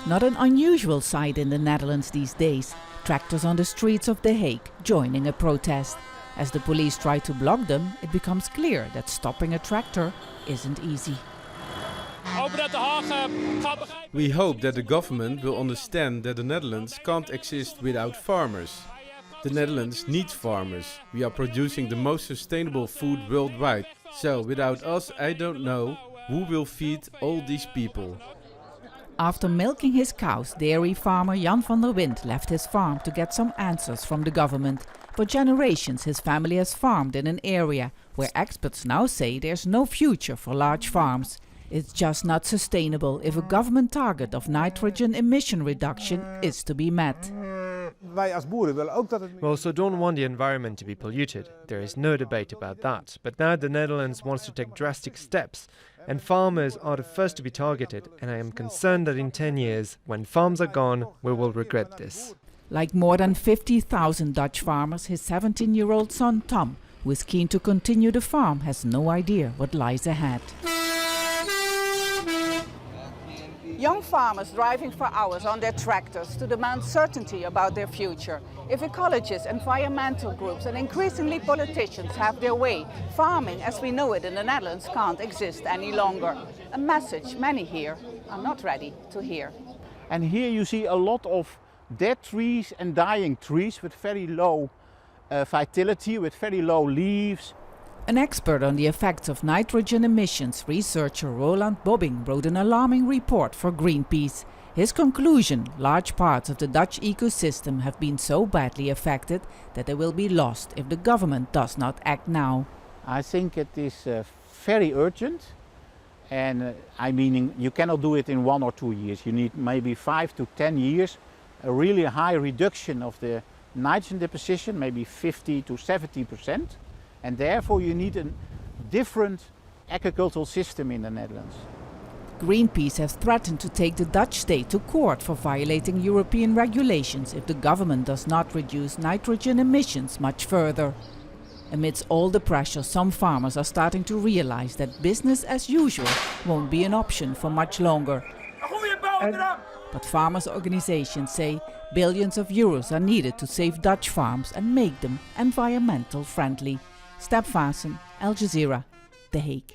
Not an unusual sight in the Netherlands these days. Tractors on the streets of The Hague joining a protest. As the police try to block them, it becomes clear that stopping a tractor isn't easy. We hope that the government will understand that the Netherlands can't exist without farmers. The Netherlands needs farmers. We are producing the most sustainable food worldwide. So without us, I don't know who will feed all these people. After milking his cows, dairy farmer Jan van der Wind left his farm to get some answers from the government. For generations his family has farmed in an area where experts now say there's no future for large farms. It's just not sustainable if a government target of nitrogen emission reduction is to be met. We also don't want the environment to be polluted. There is no debate about that. But now the Netherlands wants to take drastic steps, and farmers are the first to be targeted, and I am concerned that in 10 years, when farms are gone, we will regret this. Like more than 50,000 Dutch farmers, his 17-year-old son Tom, who is keen to continue the farm, has no idea what lies ahead. Young farmers driving for hours on their tractors to demand certainty about their future. If ecologists, environmental groups and increasingly politicians have their way, farming as we know it in the Netherlands can't exist any longer. A message many here are not ready to hear. And here you see a lot of dead trees and dying trees with very low vitality, with very low leaves. An expert on the effects of nitrogen emissions, researcher ROLAND wrote an alarming report for Greenpeace. His conclusion: large parts of the Dutch ecosystem have been so badly affected that they will be lost if the government does not act now. I think it is very urgent, and I mean you cannot do it in 1 or 2 years. You need maybe 5 to 10 years, a really high reduction of the nitrogen deposition, maybe 50 to 70%. And therefore you need a different agricultural system in the Netherlands. Greenpeace has threatened to take the Dutch state to court for violating European regulations if the government does not reduce nitrogen emissions much further. Amidst all the pressure, some farmers are starting to realize that business as usual won't be an option for much longer. But farmers' organizations say billions of euros are needed to save Dutch farms and make them environmental friendly. Vaessen, Jazeera, The Hague.